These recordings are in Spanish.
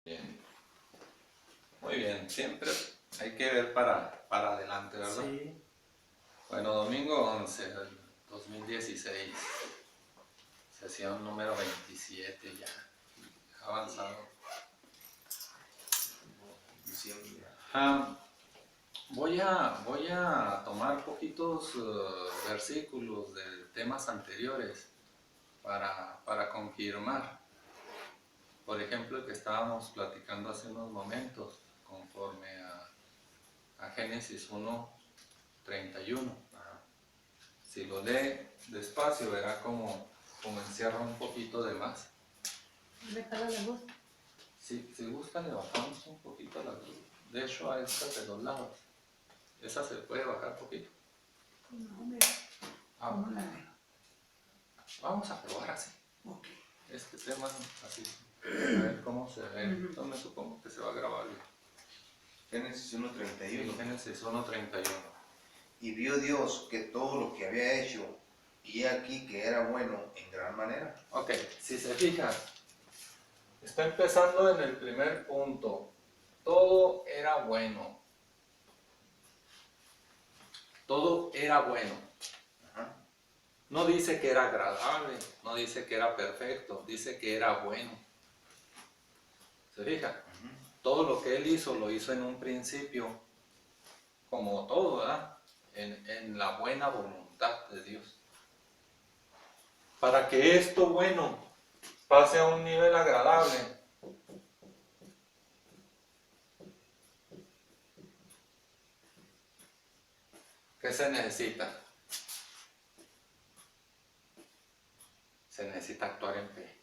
Bien. Muy bien, siempre hay que ver para adelante, ¿verdad? Sí. Bueno, domingo 11 del 2016, sesión número 27 ya, avanzado. Ah, voy a tomar poquitos versículos de temas anteriores para confirmar. Por ejemplo, el que estábamos platicando hace unos momentos, conforme a Génesis 1:31. Si lo lee despacio, verá como encierra un poquito de más. ¿Le jala la luz? Si gusta, le bajamos un poquito la luz. De hecho, a estas de los lados. Esa se puede bajar un poquito. No, mira. ¿Cómo la ve? Vamos a probar así. Ok. Este tema así. A ver cómo se ve. Entonces me supongo que se va a grabar bien. Génesis 1:31. Génesis 1:31. Y vio Dios que todo lo que había hecho, y he aquí que era bueno en gran manera. Ok, si se fijan, está empezando en el primer punto. Todo era bueno. Todo era bueno. Ajá. No dice que era agradable, no dice que era perfecto, dice que era bueno. ¿Se fija? Todo lo que él hizo, lo hizo en un principio, como todo, ¿verdad? En la buena voluntad de Dios. Para que esto bueno pase a un nivel agradable, ¿qué se necesita? Se necesita actuar en fe.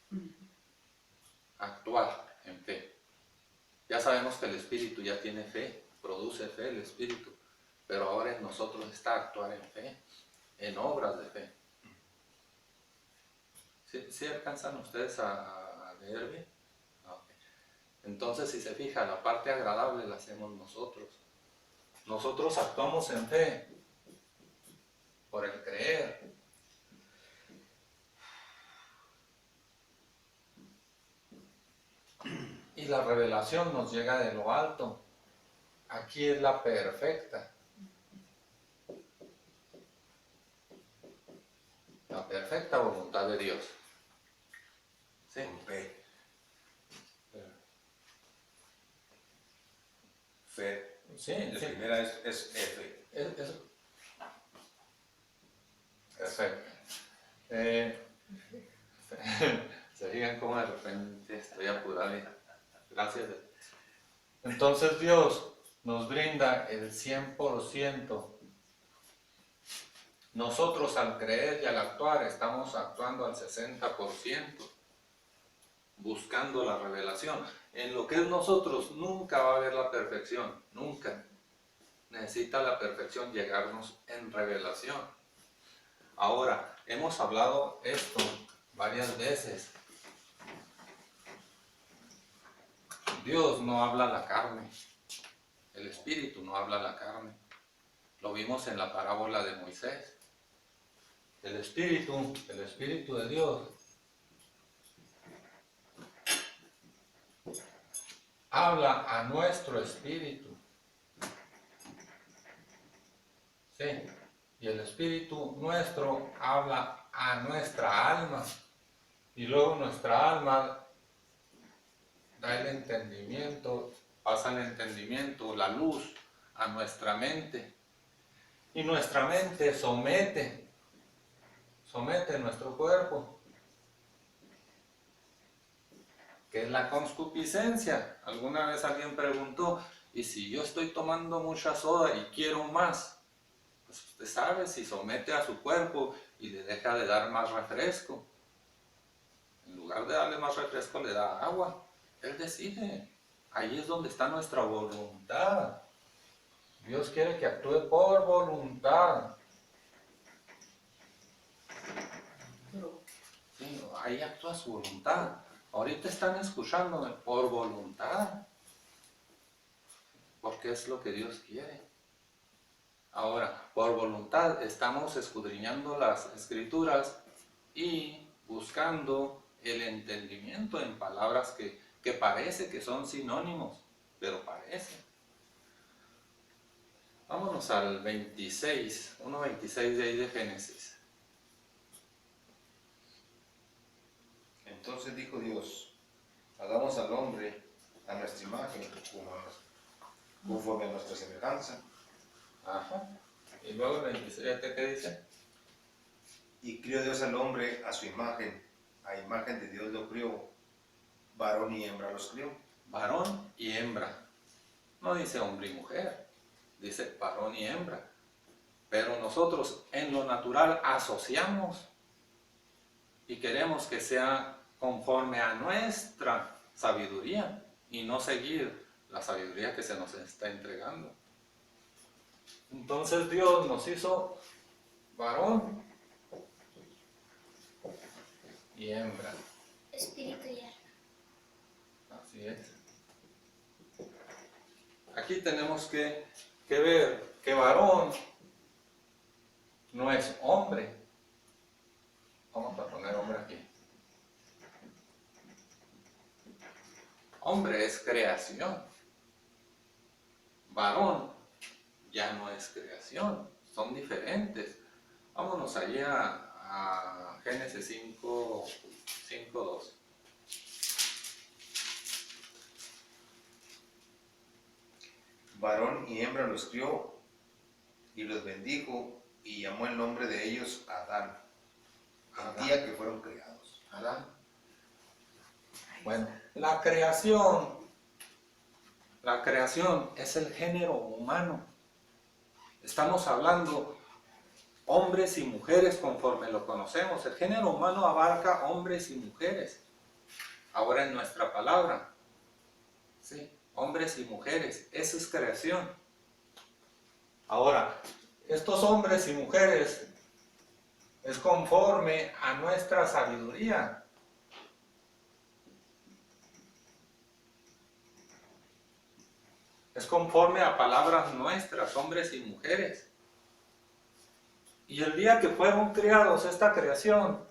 Actuar en fe. Ya sabemos que el Espíritu ya tiene fe, produce fe el Espíritu, pero ahora en nosotros está actuar en fe, en obras de fe. ¿Sí alcanzan ustedes a leer bien? Okay. Entonces, si se fija, la parte agradable la hacemos nosotros. Nosotros actuamos en fe por el creer. Y la revelación nos llega de lo alto. Aquí es la perfecta. La perfecta voluntad de Dios. Sí. Con fe. Fe. Sí, La sí. primera es F. Perfecto. Se digan como de repente estoy apurado. Gracias. Entonces Dios nos brinda el 100%. Nosotros al creer y al actuar estamos actuando al 60%, buscando la revelación. En lo que es nosotros nunca va a haber la perfección, nunca. Necesita la perfección llegarnos en revelación. Ahora, hemos hablado esto varias veces. Dios no habla a la carne, el Espíritu no habla a la carne. Lo vimos en la parábola de Moisés. El Espíritu de Dios, habla a nuestro espíritu. Sí, y el Espíritu nuestro habla a nuestra alma. Y luego nuestra alma da el entendimiento, pasa el entendimiento, la luz a nuestra mente. Y nuestra mente somete nuestro cuerpo, que es la concupiscencia. Alguna vez alguien preguntó, ¿y si yo estoy tomando mucha soda y quiero más? Pues usted sabe, si somete a su cuerpo y le deja de dar más refresco, en lugar de darle más refresco le da agua. Él decide. Ahí es donde está nuestra voluntad. Dios quiere que actúe por voluntad. Sí, ahí actúa su voluntad. Ahorita están escuchándome por voluntad, porque es lo que Dios quiere. Ahora, por voluntad estamos escudriñando las Escrituras y buscando el entendimiento en palabras que que parece que son sinónimos, pero parece. Vámonos al 26, 1.26 de ahí de Génesis. Entonces dijo Dios, hagamos al hombre a nuestra imagen, conforme a nuestra semejanza. Ajá. Y luego el 27, ¿qué dice? Y crió Dios al hombre a su imagen, a imagen de Dios lo crió, varón y hembra los crió. Varón y hembra. No dice hombre y mujer, dice varón y hembra. Pero nosotros en lo natural asociamos y queremos que sea conforme a nuestra sabiduría y no seguir la sabiduría que se nos está entregando. Entonces Dios nos hizo varón y hembra. Espíritu y alma. Así es. Aquí tenemos que ver que varón no es hombre. Vamos a poner hombre aquí. Hombre es creación. Varón ya no es creación. Son diferentes. Vámonos allí a Génesis 5:2. Varón y hembra los crió y los bendijo y llamó el nombre de ellos Adán, el día que fueron creados. Adán. Bueno, la creación es el género humano. Estamos hablando hombres y mujeres conforme lo conocemos. El género humano abarca hombres y mujeres. Ahora en nuestra palabra, sí, hombres y mujeres, eso es creación. Ahora, estos hombres y mujeres es conforme a nuestra sabiduría. Es conforme a palabras nuestras, hombres y mujeres. Y el día que fueron creados, esta creación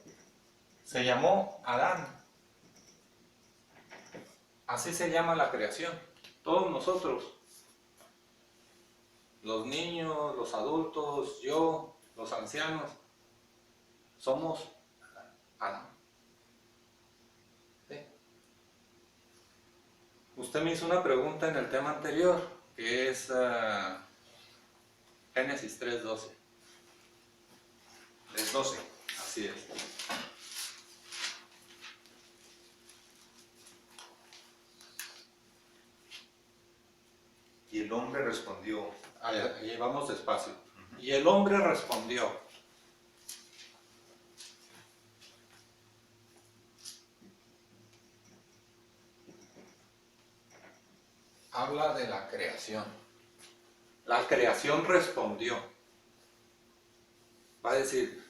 se llamó Adán. Así se llama la creación. Todos nosotros, los niños, los adultos, yo, los ancianos, somos Adán. ¿Sí? Usted me hizo una pregunta en el tema anterior, que es Génesis 3:12. 3:12. Así es. Y el hombre respondió. Ahí vamos despacio. Y el hombre respondió. Habla de la creación. La creación respondió. Va a decir,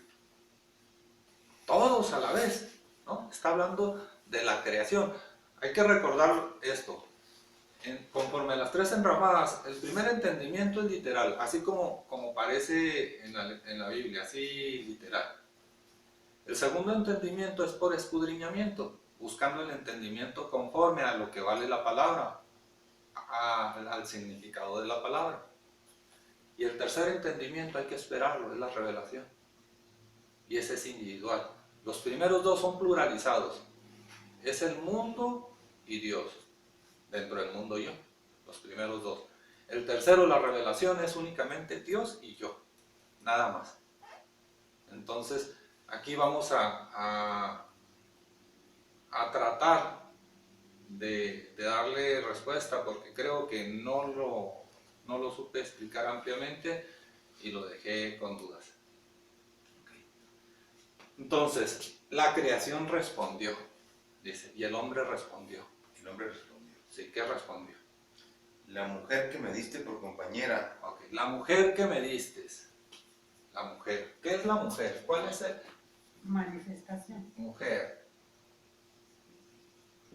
todos a la vez, ¿no? Está hablando de la creación. Hay que recordar esto. Conforme a las tres enramadas, el primer entendimiento es literal, así como parece en la Biblia, así literal. El segundo entendimiento es por escudriñamiento, buscando el entendimiento conforme a lo que vale la palabra, al significado de la palabra. Y el tercer entendimiento hay que esperarlo, es la revelación. Y ese es individual. Los primeros dos son pluralizados. Es el mundo y Dios. Dentro del mundo yo, los primeros dos. El tercero, la revelación, es únicamente Dios y yo, nada más. Entonces, aquí vamos a tratar de darle respuesta, porque creo que no lo supe explicar ampliamente y lo dejé con dudas. Entonces, la creación respondió, dice, y el hombre respondió. El hombre respondió. Sí, ¿qué respondió? La mujer que me diste por compañera. Ok, la mujer que me diste. La mujer. ¿Qué es la mujer? ¿Cuál es el? Manifestación. Mujer.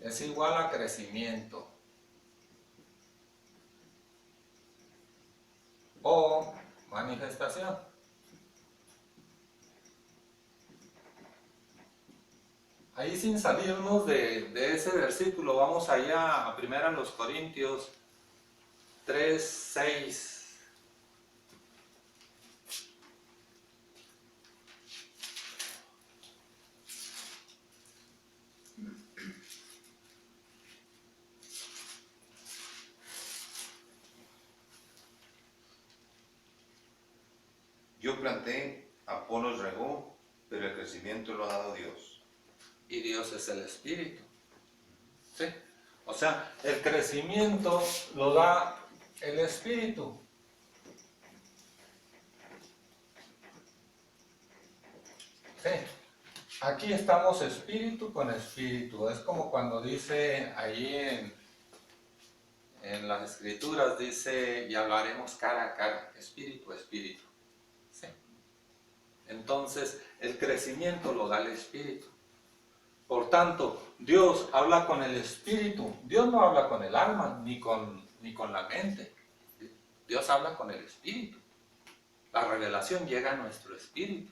Es igual a crecimiento. O manifestación. ahí sin salirnos de ese versículo, vamos allá a 1 Corintios 3, 6. Yo planté, Apolos regó, pero el crecimiento lo ha dado Dios. Y Dios es el Espíritu. ¿Sí? O sea, el crecimiento lo da el Espíritu. ¿Sí? Aquí estamos espíritu con espíritu. Es como cuando dice ahí en las Escrituras, dice, y hablaremos cara a cara, espíritu a espíritu. ¿Sí? Entonces, el crecimiento lo da el Espíritu. Por tanto, Dios habla con el Espíritu. Dios no habla con el alma, ni con la mente. Dios habla con el Espíritu. La revelación llega a nuestro Espíritu.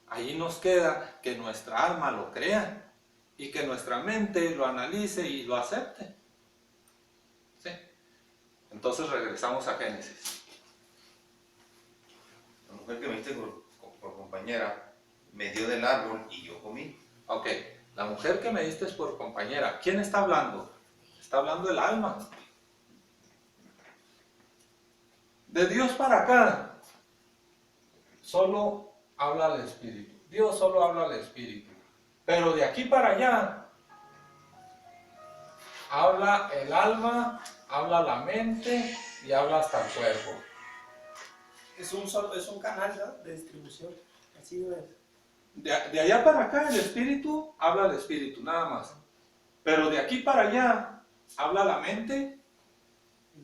Ahí nos queda que nuestra alma lo crea y que nuestra mente lo analice y lo acepte. ¿Sí? Entonces regresamos a Génesis. La mujer que me diste por compañera me dio del árbol y yo comí. Ok, la mujer que me diste por compañera, ¿quién está hablando? Está hablando el alma. De Dios para acá, solo habla el Espíritu. Dios solo habla al Espíritu. Pero de aquí para allá, habla el alma, habla la mente y habla hasta el cuerpo. Es un canal, ¿no?, de distribución. Así debe ser. De allá para acá, el Espíritu habla el Espíritu, nada más. Pero de aquí para allá, habla la mente,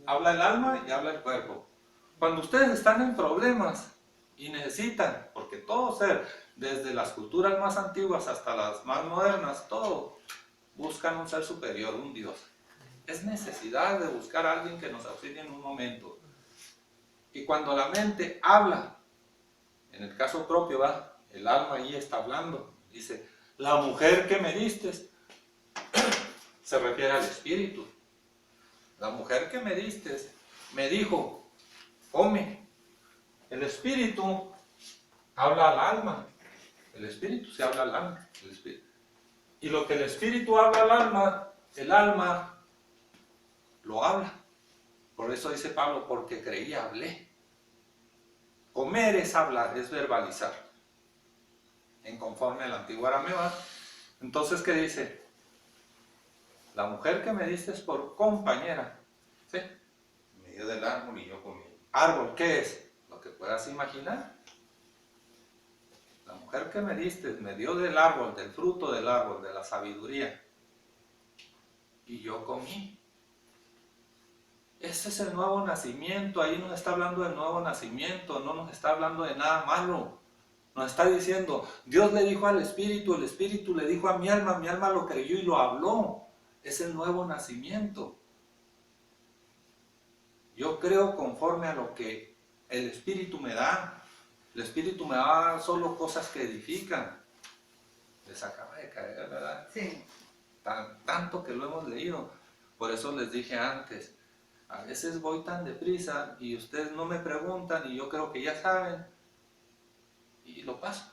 habla el alma y habla el cuerpo. Cuando ustedes están en problemas y necesitan, porque todo ser, desde las culturas más antiguas hasta las más modernas, todo buscan un ser superior, un Dios. Es necesidad de buscar a alguien que nos auxilie en un momento. Y cuando la mente habla, en el caso propio, va, el alma ahí está hablando. Dice, la mujer que me diste, se refiere al espíritu. La mujer que me diste, me dijo, come. El espíritu habla al alma. El espíritu se habla al alma. El espíritu. Y lo que el espíritu habla al alma, el alma lo habla. Por eso dice Pablo, porque creí, hablé. Comer es hablar, es verbalizar. En conforme al antiguo arameo. Entonces, ¿qué dice? La mujer que me diste es por compañera. ¿Sí? Me dio del árbol y yo comí. Árbol, ¿qué es? Lo que puedas imaginar. La mujer que me diste me dio del árbol, del fruto del árbol, de la sabiduría. Y yo comí. Ese es el nuevo nacimiento. Ahí nos está hablando del nuevo nacimiento. No nos está hablando de nada malo. Nos está diciendo, Dios le dijo al Espíritu, el Espíritu le dijo a mi alma lo creyó y lo habló. Es el nuevo nacimiento. Yo creo conforme a lo que el Espíritu me da. El Espíritu me da solo cosas que edifican. Les acaba de caer, ¿verdad? Sí. Tanto que lo hemos leído. Por eso les dije antes, a veces voy tan deprisa y ustedes no me preguntan y yo creo que ya saben. Y lo paso.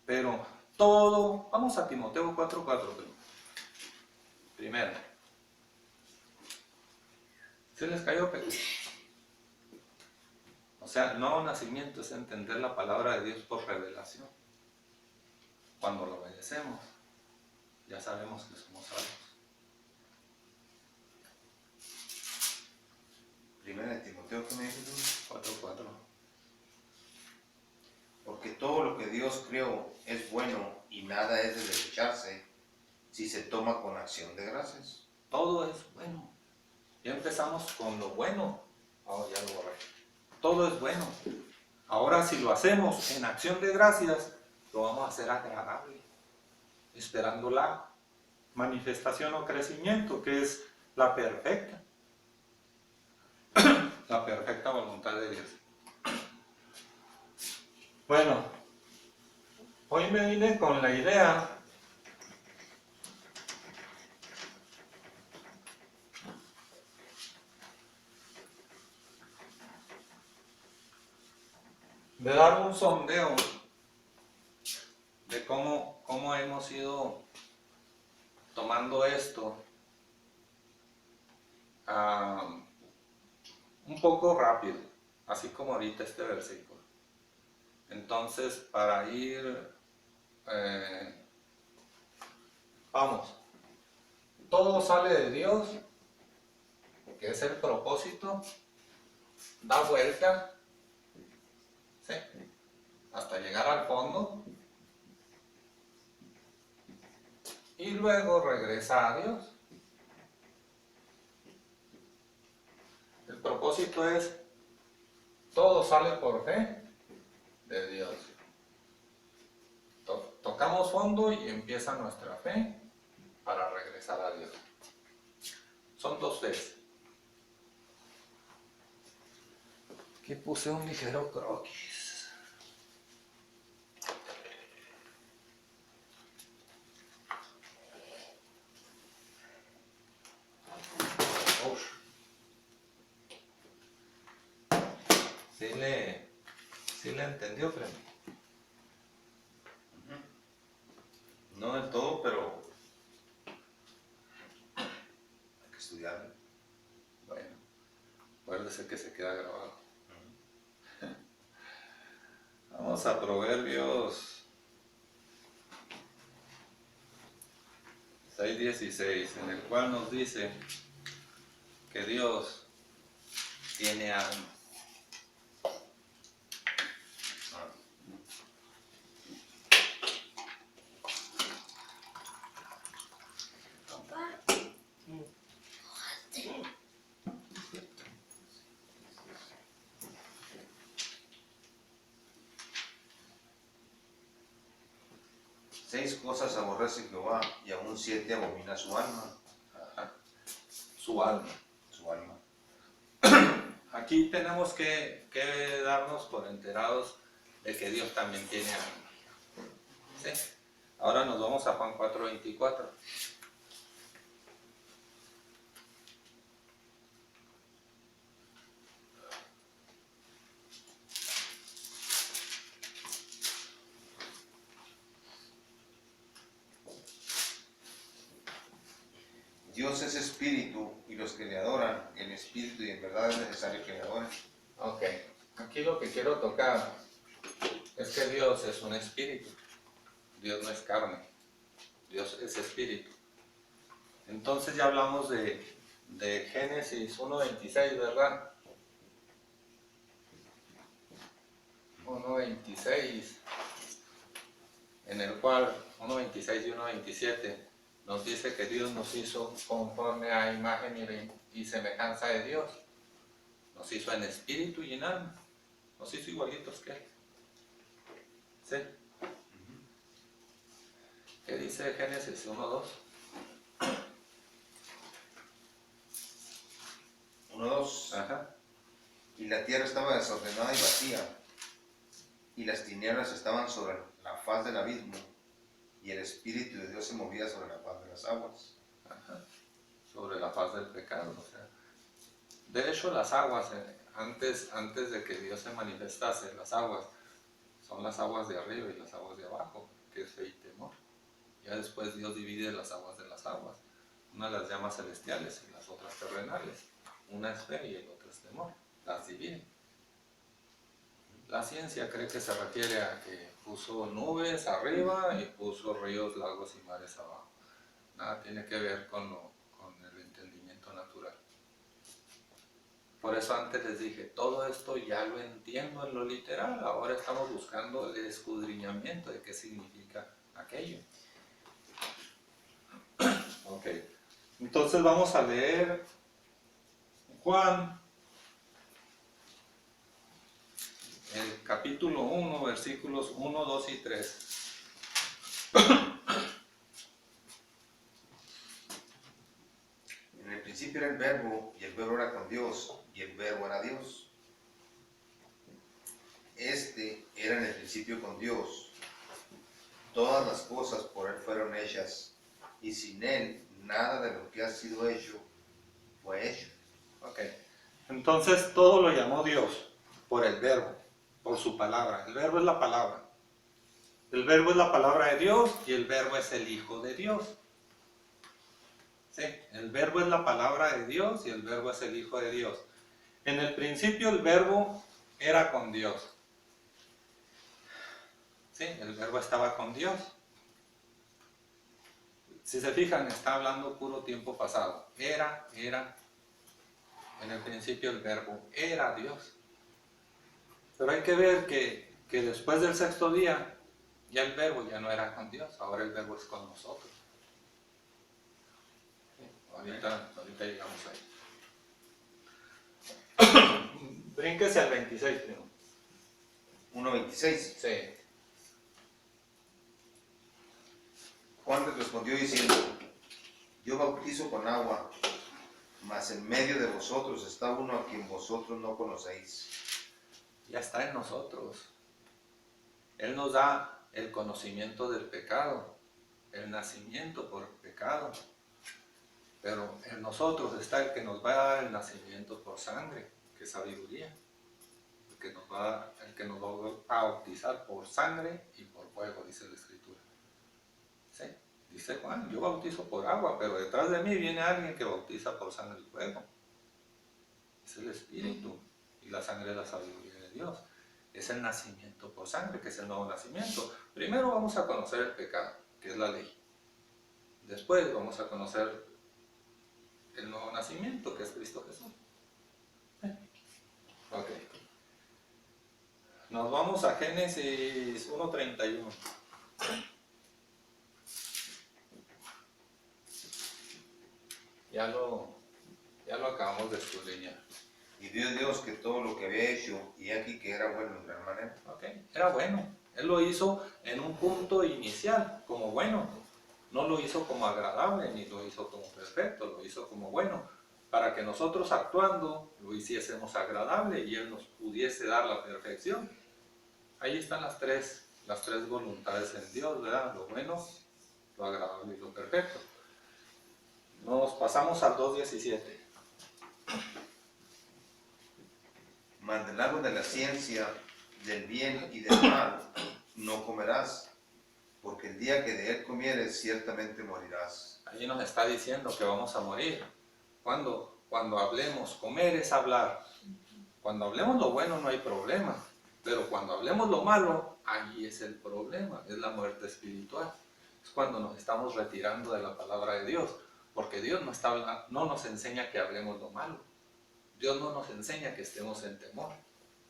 Pero todo, vamos a Timoteo 4:4 primero. ¿Se les cayó pequeño? O sea, el nuevo nacimiento es entender la palabra de Dios por revelación. Cuando lo obedecemos, ya sabemos que somos salvos. Primera de Timoteo, ¿qué me dices? 4:4. Porque todo lo que Dios creó es bueno y nada es de desecharse si se toma con acción de gracias. Todo es bueno. Ya empezamos con lo bueno. Oh, ya lo borré. Todo es bueno. Ahora si lo hacemos en acción de gracias, lo vamos a hacer agradable, esperando la manifestación o crecimiento, que es la perfecta voluntad de Dios. Bueno, Hoy me vine con la idea de dar un sondeo de cómo hemos ido tomando esto un poco rápido, así como ahorita este versículo. Entonces, para ir, vamos, todo sale de Dios, que es el propósito, da vuelta, ¿sí?, hasta llegar al fondo, y luego regresa a Dios. El propósito es, todo sale por fe de Dios. Tocamos fondo y empieza nuestra fe para regresar a Dios. Son dos fes. Aquí puse un ligero croquis. Ush. ¿Sí le entendió, Freddy? No del todo, pero hay que estudiarlo. Bueno, acuérdese que se queda grabado. Vamos a Proverbios 6:16, en el cual nos dice que Dios tiene alma. Papá, 6 cosas aborrece Jehová y aún 7 abomina su alma. Su alma. Su alma. Aquí tenemos que darnos por enterados de que Dios también tiene alma. ¿Sí? Ahora nos vamos a Juan 4:24. Dios es espíritu y los que le adoran en espíritu y en verdad es necesario que le adoren. Ok, aquí lo que quiero tocar es que Dios es un espíritu. Dios no es carne. Dios es espíritu. Entonces ya hablamos de Génesis 1:26, ¿verdad? 1:26, en el cual 1:26 y 1:27 nos dice que Dios nos hizo conforme a imagen y semejanza de Dios. Nos hizo en espíritu y en alma. Nos hizo igualitos que Él. ¿Sí? ¿Qué dice Génesis 1:2? 1:2. Ajá. Y la tierra estaba desordenada y vacía, y las tinieblas estaban sobre la faz del abismo, y el Espíritu de Dios se movía sobre la faz de las aguas. Ajá. Sobre la faz del pecado. O sea, de hecho, las aguas, antes de que Dios se manifestase, las aguas son las aguas de arriba y las aguas de abajo, que es fe y temor. Ya después Dios divide las aguas de las aguas. Una las llama celestiales y las otras terrenales. Una es fe y el otro es temor. Las divide. La ciencia cree que se refiere a que puso nubes arriba y puso ríos, lagos y mares abajo. Nada tiene que ver con el entendimiento natural. Por eso antes les dije, todo esto ya lo entiendo en lo literal. Ahora estamos buscando el escudriñamiento de qué significa aquello. Ok. Entonces vamos a leer Juan, el capítulo 1, versículos 1, 2 y 3. En el principio era el verbo, y el verbo era con Dios, y el verbo era Dios. Este era en el principio con Dios. todas las cosas por Él fueron hechas, y sin Él nada de lo que ha sido hecho fue hecho. Ok. Entonces todo lo llamó Dios por el verbo, por su palabra. El verbo es la palabra. El verbo es la palabra de Dios y el verbo es el Hijo de Dios. Sí, el verbo es la palabra de Dios y el verbo es el Hijo de Dios. En el principio el verbo era con Dios. Sí, el verbo estaba con Dios. Si se fijan, está hablando puro tiempo pasado. Era. En el principio el verbo era Dios. Pero hay que ver que después del sexto día, ya el verbo ya no era con Dios, ahora el verbo es con nosotros. Sí, ahorita llegamos ahí. Brínquese al 26, primo. 1:26. Sí. Juan les respondió diciendo: Yo bautizo con agua, mas en medio de vosotros está uno a quien vosotros no conocéis. Ya está en nosotros. Él nos da el conocimiento del pecado, el nacimiento por pecado. Pero en nosotros está el que nos va a dar el nacimiento por sangre, que es sabiduría. El que nos va a bautizar por sangre y por fuego, dice la Escritura. ¿Sí? Dice Juan, yo bautizo por agua, pero detrás de mí viene alguien que bautiza por sangre y fuego. Es el Espíritu, y la sangre es la sabiduría de Dios. Es el nacimiento por sangre, que es el nuevo nacimiento. Primero vamos a conocer el pecado, que es la ley. Después vamos a conocer el nuevo nacimiento, que es Cristo Jesús. Ok. Nos vamos a Génesis 1:31. Ya lo acabamos de escudriñar. Y vio Dios que todo lo que había hecho, y aquí que era bueno en gran manera. Ok, era bueno. Él lo hizo en un punto inicial, como bueno. No lo hizo como agradable, ni lo hizo como perfecto, lo hizo como bueno. Para que nosotros actuando lo hiciésemos agradable y Él nos pudiese dar la perfección. Ahí están las tres voluntades en Dios, ¿verdad? Lo bueno, lo agradable y lo perfecto. Nos pasamos al 2:17. Mas del árbol de la ciencia, del bien y del mal, no comerás, porque el día que de él comieres, ciertamente morirás. Allí nos está diciendo que vamos a morir. Cuando hablemos, comer es hablar. Cuando hablemos lo bueno no hay problema, pero cuando hablemos lo malo, ahí es el problema, es la muerte espiritual. Es cuando nos estamos retirando de la palabra de Dios, porque Dios no nos enseña que hablemos lo malo. Dios no nos enseña que estemos en temor.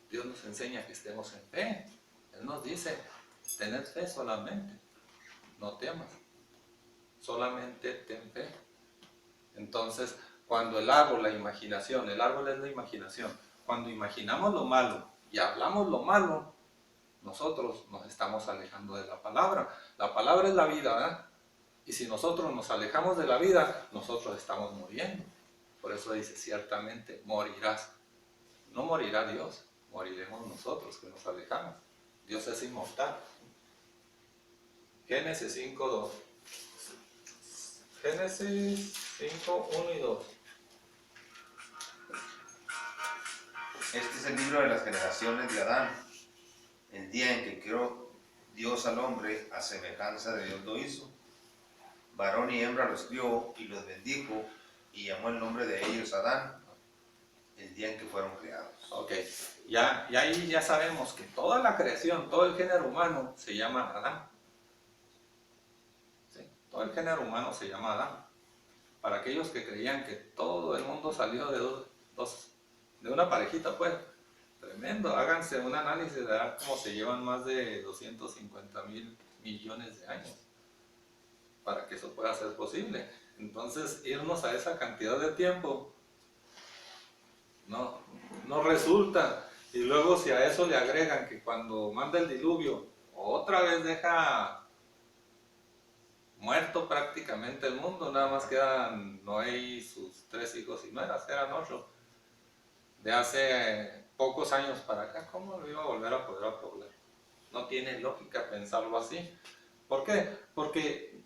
Dios nos enseña que estemos en fe. Él nos dice, tened fe solamente, no temas, solamente ten fe. Entonces, cuando el árbol es la imaginación, cuando imaginamos lo malo y hablamos lo malo, nosotros nos estamos alejando de la palabra. La palabra es la vida, ¿verdad? Y si nosotros nos alejamos de la vida, nosotros estamos muriendo. Por eso dice, ciertamente morirás. No morirá Dios, moriremos nosotros que nos alejamos. Dios es inmortal. Génesis 5:2. Génesis 5:1 y 2. Este es el libro de las generaciones de Adán. El día en que creó Dios al hombre, a semejanza de Dios lo hizo. Varón y hembra los crió y los bendijo, y llamó el nombre de ellos Adán, el día en que fueron creados. Ok, y ahí ya sabemos que toda la creación, todo el género humano se llama Adán. ¿Sí? Todo el género humano se llama Adán. Para aquellos que creían que todo el mundo salió de una parejita, pues, tremendo. Háganse un análisis de ver cómo se llevan más de 250,000 millones de años para que eso pueda ser posible. Entonces, irnos a esa cantidad de tiempo no resulta. Y luego si a eso le agregan que cuando manda el diluvio, otra vez deja muerto prácticamente el mundo, nada más quedan Noé y sus 3 hijos y nueras, eran 8. De hace pocos años para acá, ¿cómo lo iba a volver a poder poblar? No tiene lógica pensarlo así. ¿Por qué? Porque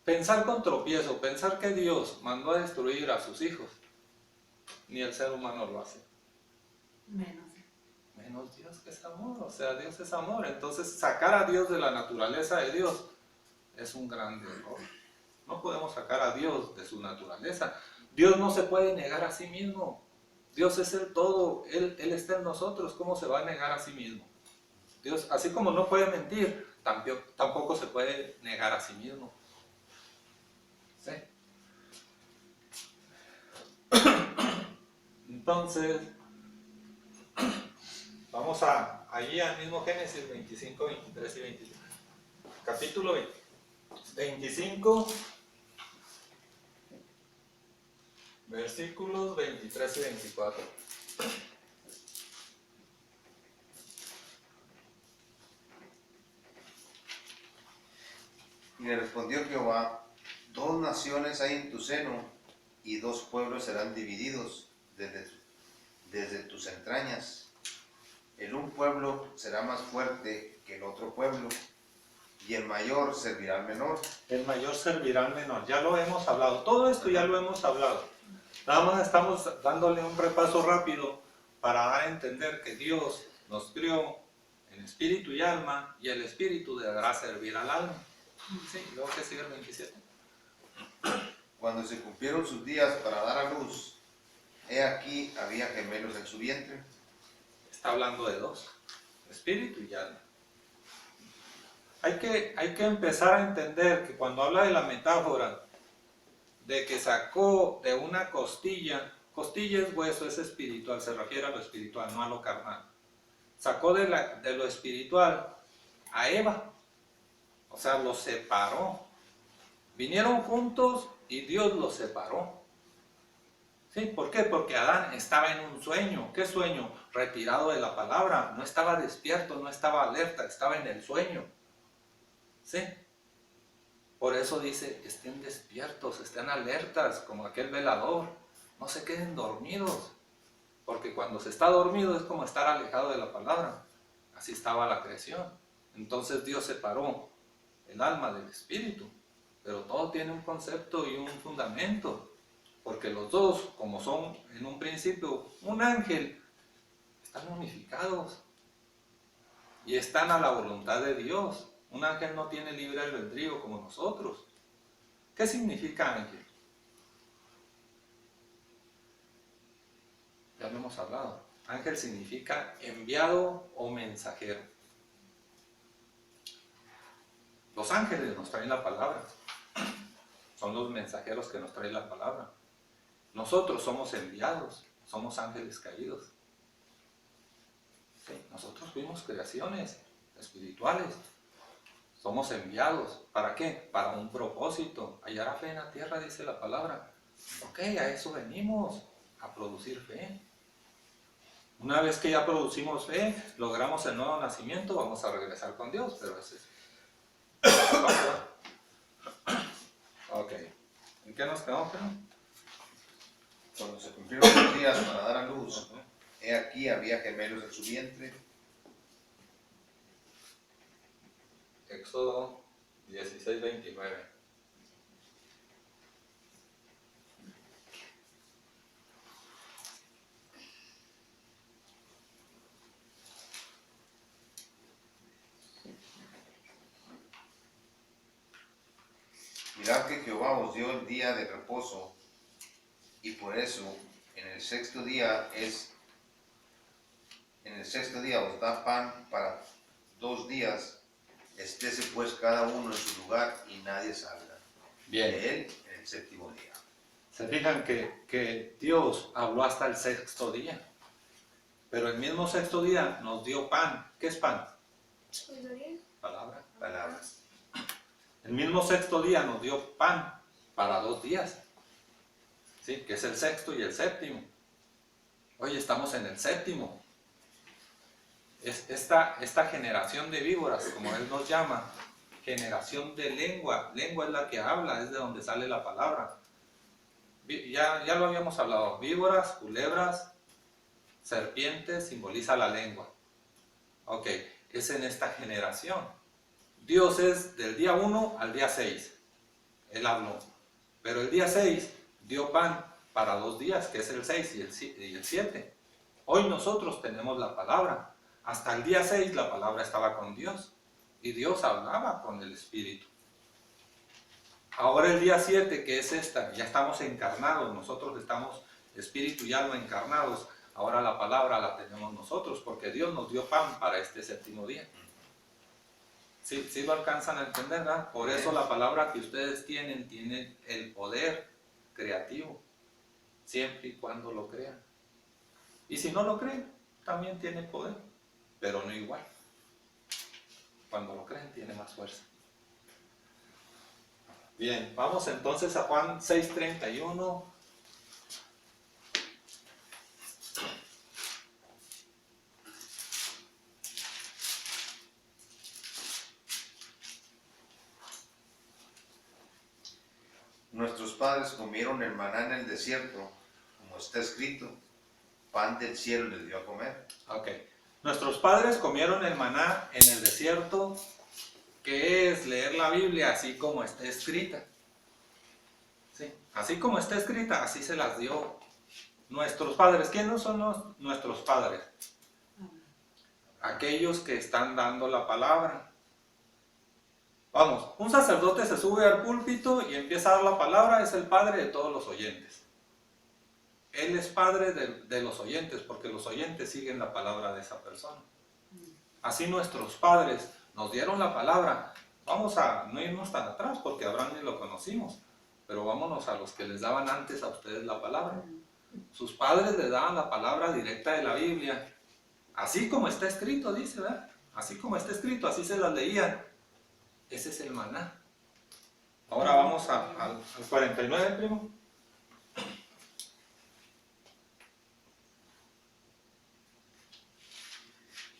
pensar con tropiezo, pensar que Dios mandó a destruir a sus hijos, ni el ser humano lo hace. Menos Dios, que es amor. O sea, Dios es amor. Entonces, sacar a Dios de la naturaleza de Dios es un gran error. No podemos sacar a Dios de su naturaleza. Dios no se puede negar a sí mismo. Dios es el todo. Él está en nosotros. ¿Cómo se va a negar a sí mismo? Dios, así como no puede mentir, tampoco se puede negar a sí mismo. ¿Sí? Entonces, vamos allí al mismo Génesis 25, 23 y 25. Capítulo 25, versículos 23 y 24. Y le respondió Jehová: 2 naciones hay en tu seno, y 2 pueblos serán divididos desde tus entrañas. El un pueblo será más fuerte que el otro pueblo, y el mayor servirá al menor. El mayor servirá al menor. Ya lo hemos hablado. Todo esto ya lo hemos hablado. Nada más estamos dándole un repaso rápido para dar a entender que Dios nos crió en espíritu y alma, y el espíritu deberá servir al alma. Sí, luego que sigue el 27. Cuando se cumplieron sus días para dar a luz, he aquí había gemelos en su vientre. Está hablando de 2, espíritu y alma. Hay que empezar a entender que cuando habla de la metáfora de que sacó de una costilla es hueso, es espiritual, se refiere a lo espiritual, no a lo carnal. Sacó de lo espiritual a Eva, o sea, los separó. Vinieron juntos y Dios los separó. ¿Sí? ¿Por qué? Porque Adán estaba en un sueño. ¿Qué sueño? Retirado de la palabra. No estaba despierto, no estaba alerta, estaba en el sueño. ¿Sí? Por eso dice, estén despiertos, estén alertas, como aquel velador. No se queden dormidos. Porque cuando se está dormido es como estar alejado de la palabra. Así estaba la creación. Entonces Dios separó el alma del espíritu. Pero todo tiene un concepto y un fundamento. Porque los dos, como son en un principio un ángel, están unificados. Y están a la voluntad de Dios. Un ángel no tiene libre albedrío como nosotros. ¿Qué significa ángel? Ya lo hemos hablado. Ángel significa enviado o mensajero. Los ángeles nos traen la palabra. Son los mensajeros que nos traen la palabra. Nosotros somos enviados, somos ángeles caídos. Sí, nosotros fuimos creaciones espirituales. Somos enviados. ¿Para qué? Para un propósito. Hallará fe en la tierra, dice la palabra. Ok, a eso venimos, a producir fe. Una vez que ya producimos fe, logramos el nuevo nacimiento, vamos a regresar con Dios, pero ese es... Ok. ¿En qué nos quedamos? Cuando se cumplieron los días para dar a luz, he aquí había gemelos en su vientre. Éxodo 16, 29. Mirad que Jehová os dio el día de reposo, y por eso en el sexto día os da pan para 2 días. Estése pues cada uno en su lugar y nadie salga Bien. de él en el séptimo día. Se fijan que Dios habló hasta el sexto día, pero el mismo sexto día nos dio pan. ¿Qué es pan? Palabra. Palabras. El mismo sexto día nos dio pan para 2 días, ¿sí? Que es el sexto y el séptimo. Hoy estamos en el séptimo. Esta generación de víboras, como él nos llama, generación de lengua. Lengua es la que habla, es de donde sale la palabra. Ya lo habíamos hablado. Víboras, culebras, serpientes, simboliza la lengua. Ok, es en esta generación. Dios es del día 1 al día 6. Él habló. Pero el día 6 dio pan para 2 días, que es el 6 y el 7. Hoy nosotros tenemos la palabra. Hasta el día 6 la palabra estaba con Dios. Y Dios hablaba con el Espíritu. Ahora el día 7, que es esta, ya estamos encarnados. Nosotros estamos espíritu y alma encarnados. Ahora la palabra la tenemos nosotros, porque Dios nos dio pan para este 7º día. ¿Sí lo alcanzan a entender, ¿verdad? Por eso la palabra que ustedes tienen, tiene el poder creativo, siempre y cuando lo crean. Y si no lo creen, también tiene poder, pero no igual. Cuando lo creen, tiene más fuerza. Bien, vamos entonces a Juan 6:31. Nuestros padres comieron el maná en el desierto, como está escrito, pan del cielo les dio a comer. Ok. Nuestros padres comieron el maná en el desierto, que es leer la Biblia así como está escrita. ¿Sí? Así como está escrita, así se las dio nuestros padres. ¿Quiénes son nuestros padres? Aquellos que están dando la palabra. Vamos, un sacerdote se sube al púlpito y empieza a dar la palabra, es el padre de todos los oyentes. Él es padre de los oyentes, porque los oyentes siguen la palabra de esa persona. Así nuestros padres nos dieron la palabra. Vamos a no irnos tan atrás, porque a Abraham ni lo conocimos, pero vámonos a los que les daban antes a ustedes la palabra. Sus padres les daban la palabra directa de la Biblia, así como está escrito, dice, ¿verdad? Así como está escrito, así se las leían. Ese es el maná. Ahora vamos al 49, primo.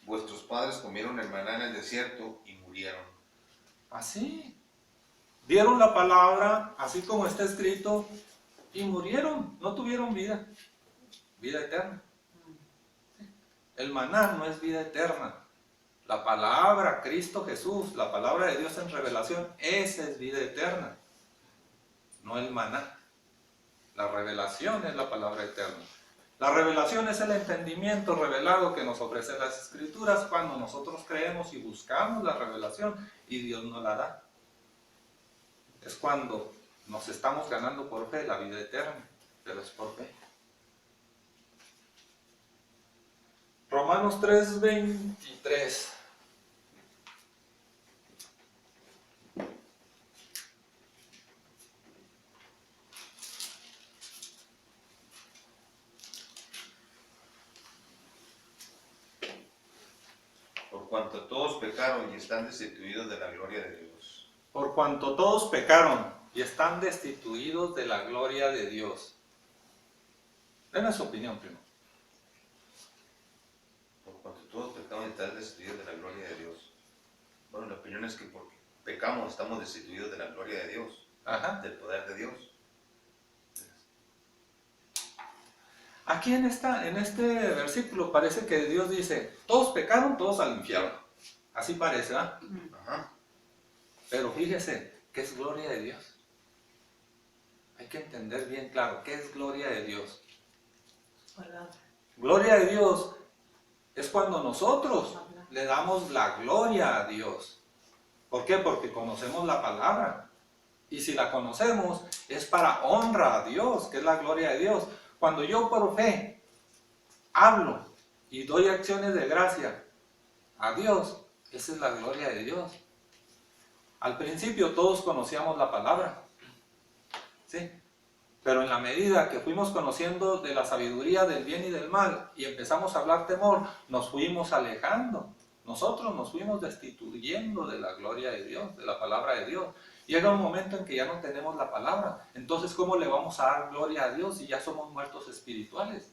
Vuestros padres comieron el maná en el desierto y murieron. Así. Dieron la palabra, así como está escrito, y murieron. No tuvieron vida. Vida eterna. El maná no es vida eterna. La palabra, Cristo Jesús, la palabra de Dios en revelación, esa es vida eterna. No el maná. La revelación es la palabra eterna. La revelación es el entendimiento revelado que nos ofrecen las Escrituras cuando nosotros creemos y buscamos la revelación y Dios nos la da. Es cuando nos estamos ganando por fe la vida eterna, pero es por fe. Romanos 3:23. Por cuanto todos pecaron y están destituidos de la gloria de Dios. Por cuanto todos pecaron y están destituidos de la gloria de Dios. Denme su opinión, primo. Por cuanto todos pecaron y están destituidos de la gloria de Dios. Bueno, la opinión es que porque pecamos estamos destituidos de la gloria de Dios, Ajá. del poder de Dios. Aquí en este versículo parece que Dios dice, todos pecaron, todos al infierno. Así parece, ¿verdad? Ajá. Pero fíjese, ¿qué es gloria de Dios? Hay que entender bien claro, ¿qué es gloria de Dios? Palabra. Gloria de Dios es cuando nosotros le damos la gloria a Dios. ¿Por qué? Porque conocemos la palabra. Y si la conocemos, es para honra a Dios, que es la gloria de Dios. Cuando yo por fe hablo y doy acciones de gracia a Dios, esa es la gloria de Dios. Al principio todos conocíamos la palabra, ¿sí? Pero en la medida que fuimos conociendo de la sabiduría del bien y del mal y empezamos a hablar temor, nos fuimos alejando. Nosotros nos fuimos destituyendo de la gloria de Dios, de la palabra de Dios. Llega un momento en que ya no tenemos la palabra. Entonces, ¿cómo le vamos a dar gloria a Dios si ya somos muertos espirituales?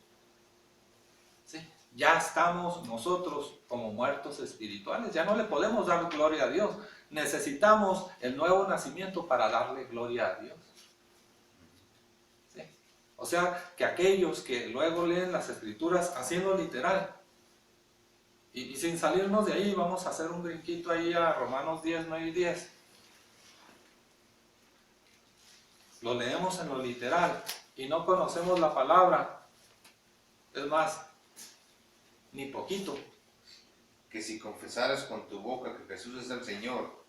¿Sí? Ya estamos nosotros como muertos espirituales. Ya no le podemos dar gloria a Dios. Necesitamos el nuevo nacimiento para darle gloria a Dios. ¿Sí? O sea, que aquellos que luego leen las Escrituras haciendo literal Y sin salirnos de ahí, vamos a hacer un brinquito ahí a Romanos 10, 9 y 10. Lo leemos en lo literal y no conocemos la palabra. Es más, ni poquito. Que si confesaras con tu boca que Jesús es el Señor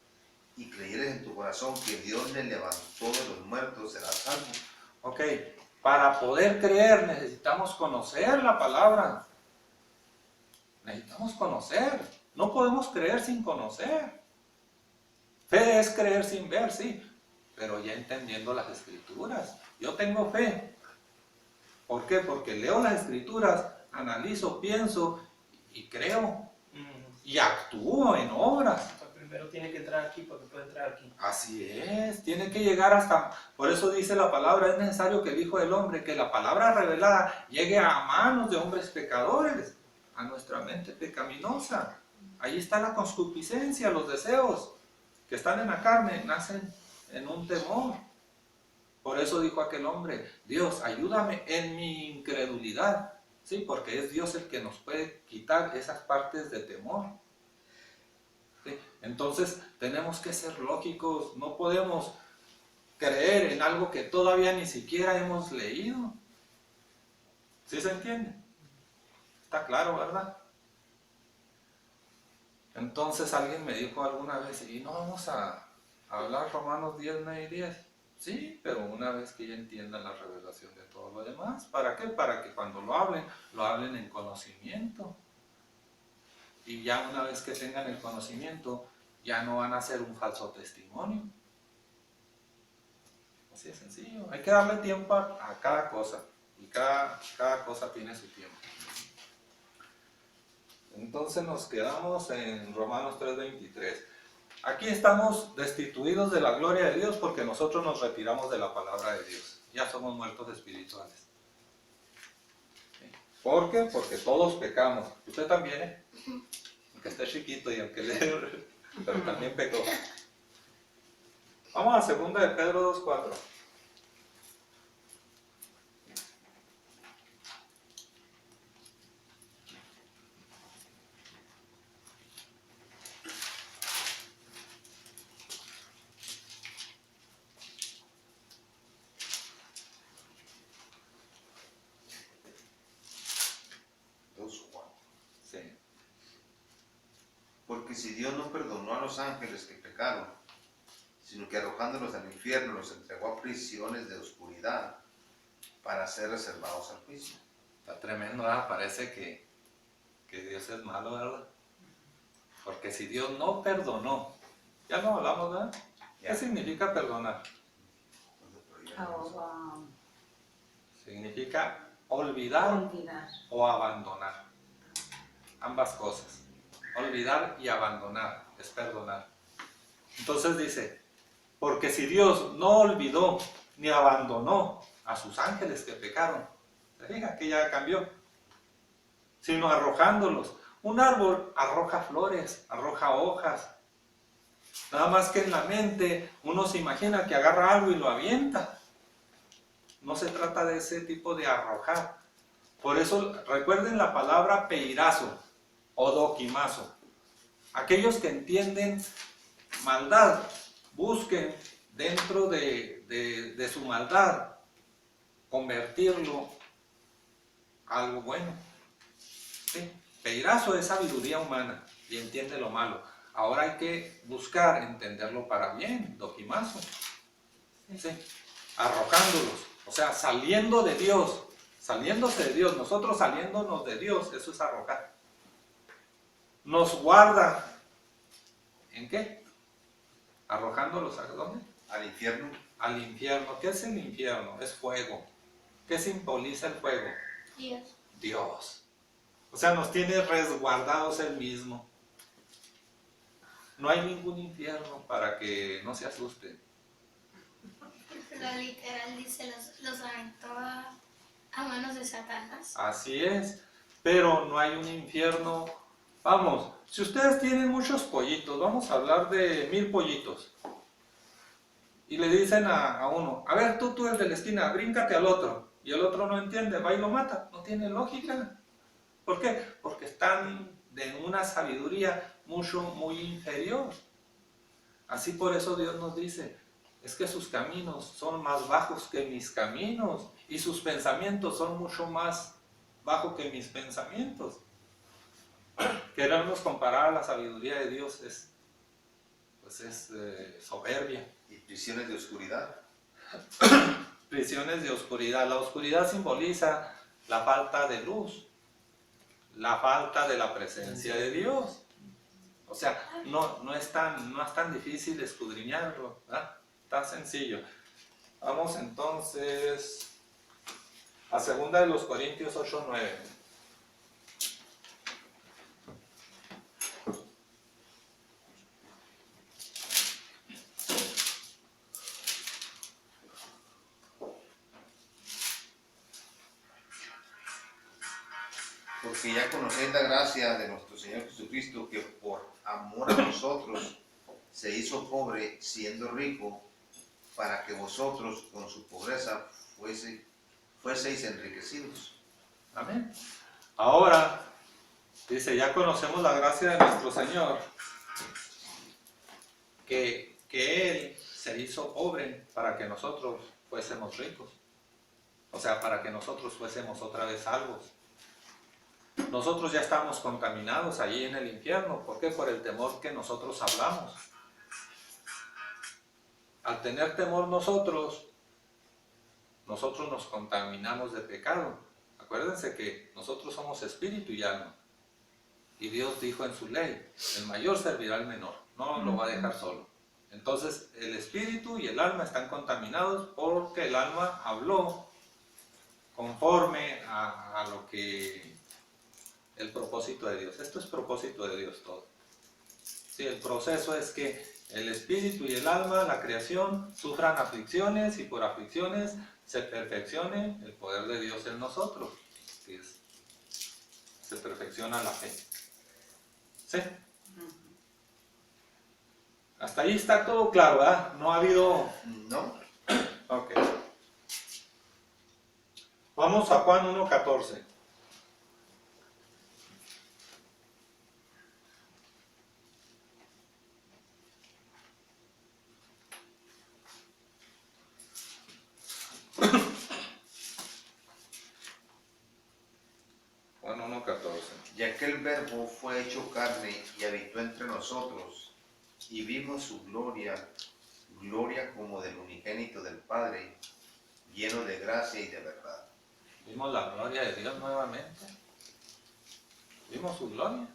y creyeres en tu corazón que Dios le levantó de los muertos, serás salvo. Ok, para poder creer necesitamos conocer la palabra. Necesitamos conocer. No podemos creer sin conocer. Fe es creer sin ver, sí, pero ya entendiendo las Escrituras. Yo tengo fe. ¿Por qué? Porque leo las Escrituras, analizo, pienso y creo. Y actúo en obras. Primero tiene que entrar aquí para que pueda entrar aquí. Así es, tiene que llegar hasta... Por eso dice la palabra, es necesario que el Hijo del Hombre, que la palabra revelada llegue a manos de hombres pecadores, a nuestra mente pecaminosa. Ahí está la concupiscencia, los deseos que están en la carne, nacen en un temor. Por eso dijo aquel hombre, Dios, ayúdame en mi incredulidad. Sí, porque es Dios el que nos puede quitar esas partes de temor. ¿Sí? Entonces tenemos que ser lógicos, no podemos creer en algo que todavía ni siquiera hemos leído. ¿Sí se entiende? Está claro, ¿verdad? Entonces alguien me dijo alguna vez, ¿y no vamos a hablar Romanos 10, 9 y 10? Sí, pero una vez que ya entiendan la revelación de todo lo demás. ¿Para qué? Para que cuando lo hablen en conocimiento. Y ya una vez que tengan el conocimiento, ya no van a hacer un falso testimonio. Así de sencillo. Hay que darle tiempo a cada cosa. Y cada cosa tiene su tiempo. Entonces nos quedamos en Romanos 3:23. Aquí estamos destituidos de la gloria de Dios porque nosotros nos retiramos de la palabra de Dios. Ya somos muertos espirituales. ¿Por qué? Porque todos pecamos. Usted también, ¿eh? Aunque esté chiquito y aunque le... pero también pecó. Vamos a 2 de Pedro 2:4. Sí. Porque si Dios no perdonó a los ángeles que pecaron, sino que arrojándolos al infierno los entregó a prisiones de oscuridad para ser reservados al juicio. Está tremendo, ¿verdad? Parece que Dios es malo, ¿verdad? Porque si Dios no perdonó, ya no hablamos, ¿verdad? Ya. ¿Qué significa perdonar? Ahora, Significa olvidar olvidar. o abandonar. Ambas cosas. Olvidar y abandonar es perdonar. Entonces dice, porque si Dios no olvidó ni abandonó a sus ángeles que pecaron, se fija que ya cambió, sino arrojándolos. Un árbol arroja flores, arroja hojas. Nada más que en la mente uno se imagina que agarra algo y lo avienta. No se trata de ese tipo de arrojar. Por eso recuerden la palabra peirazo o doquimazo. Aquellos que entienden maldad, busquen dentro de su maldad convertirlo a algo bueno. ¿Sí? Peirazo es sabiduría humana y entiende lo malo. Ahora hay que buscar entenderlo para bien, doquimazo. ¿Sí? Arrojándolos, o sea, saliendo de Dios, saliéndose de Dios, nosotros saliéndonos de Dios, eso es arrojar. Nos guarda, ¿en qué? Arrojándolos, ¿a dónde? Al infierno. Al infierno. ¿Qué es el infierno? Es fuego. ¿Qué simboliza el fuego? Dios. Dios. O sea, nos tiene resguardados Él mismo. No hay ningún infierno para que no se asusten. La literal dice, los aventó a manos de Satanás. Así es, pero no hay un infierno. Vamos, si ustedes tienen muchos pollitos, vamos a hablar de 1000 pollitos. Y le dicen a uno, a ver, tú el de la esquina, bríncate al otro. Y el otro no entiende, va y lo mata. No tiene lógica. ¿Por qué? Porque están de una sabiduría muy inferior. Así por eso Dios nos dice, es que sus caminos son más bajos que mis caminos y sus pensamientos son mucho más bajos que mis pensamientos. Querernos comparar a la sabiduría de Dios es soberbia. Y prisiones de oscuridad. Prisiones de oscuridad. La oscuridad simboliza la falta de luz, la falta de la presencia de Dios. O sea, no es tan difícil escudriñarlo, ¿verdad? Tan sencillo. Vamos entonces a 2 Corintios 8:9. Porque ya conocéis la gracia de nuestro Señor Jesucristo, que por amor a nosotros se hizo pobre siendo rico, para que vosotros con su pobreza fueseis enriquecidos. Amén. Ahora, dice, ya conocemos la gracia de nuestro Señor, que Él se hizo pobre para que nosotros fuésemos ricos. O sea, para que nosotros fuésemos otra vez salvos. Nosotros ya estamos contaminados allí en el infierno. ¿Por qué? Por el temor que nosotros hablamos. Al tener temor nosotros nos contaminamos de pecado. Acuérdense que nosotros somos espíritu y alma. Y Dios dijo en su ley, el mayor servirá al menor, no lo va a dejar solo. Entonces el espíritu y el alma están contaminados porque el alma habló conforme a lo que el propósito de Dios. Esto es propósito de Dios todo. Sí, el proceso es que el espíritu y el alma, la creación, sufran aflicciones y por aflicciones se perfeccione el poder de Dios en nosotros. Se perfecciona la fe. ¿Sí? Hasta ahí está todo claro, ¿verdad? No ha habido... ¿No? Ok. Vamos a Juan 1:14. Juan 1:14. Y aquel verbo fue hecho carne y habitó entre nosotros, y vimos su gloria, gloria como del unigénito del Padre, lleno de gracia y de verdad. Vimos la gloria de Dios nuevamente. Vimos su gloria.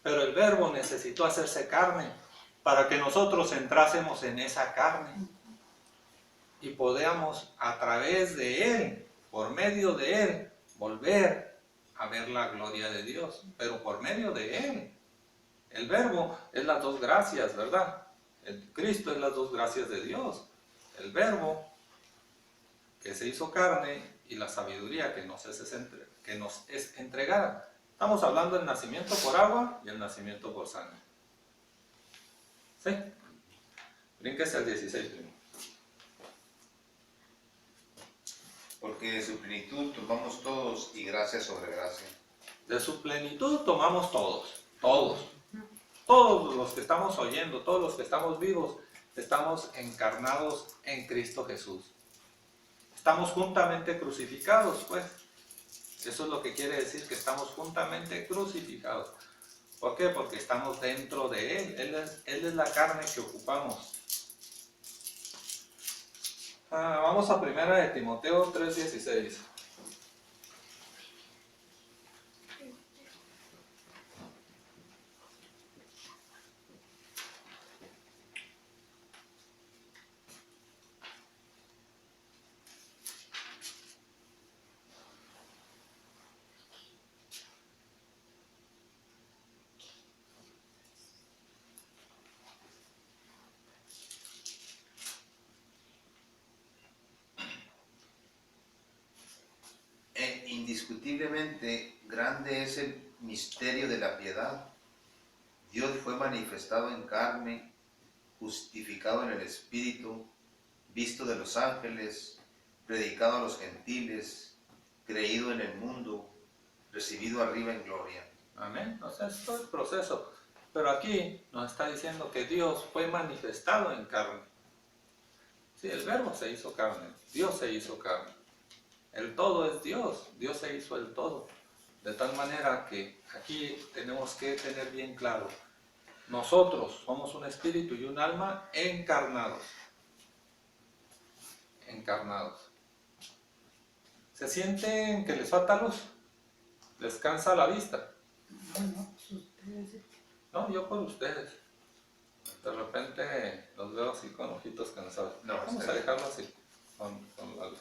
Pero el verbo necesitó hacerse carne para que nosotros entrásemos en esa carne y podamos a través de Él, por medio de Él, volver a ver la gloria de Dios, pero por medio de Él. El verbo es las dos gracias, ¿verdad? El Cristo es las dos gracias de Dios. El verbo que se hizo carne y la sabiduría que nos es entregada. Estamos hablando del nacimiento por agua y el nacimiento por sangre. ¿Sí? Brínquese al 16 primo. Porque de su plenitud tomamos todos y gracia sobre gracia. De su plenitud tomamos todos los que estamos oyendo, todos los que estamos vivos, estamos encarnados en Cristo Jesús. Estamos juntamente crucificados, pues. Eso es lo que quiere decir que estamos juntamente crucificados. ¿Por qué? Porque estamos dentro de Él. Él es la carne que ocupamos. Vamos a 1 de Timoteo 3:16. Indiscutiblemente grande es el misterio de la piedad. Dios fue manifestado en carne, justificado en el Espíritu, visto de los ángeles, predicado a los gentiles, creído en el mundo, recibido arriba en gloria. Amén. O sea, es todo el proceso. Pero aquí nos está diciendo que Dios fue manifestado en carne. Sí, el verbo se hizo carne, Dios se hizo carne. El todo es Dios, Dios se hizo el todo. De tal manera que aquí tenemos que tener bien claro, nosotros somos un espíritu y un alma encarnados. Encarnados. ¿Se sienten que les falta luz? ¿Les cansa la vista? No, pues ustedes. No, yo por ustedes. De repente los veo así con ojitos cansados. No, Vamos está a bien. dejarlo así, con la luz.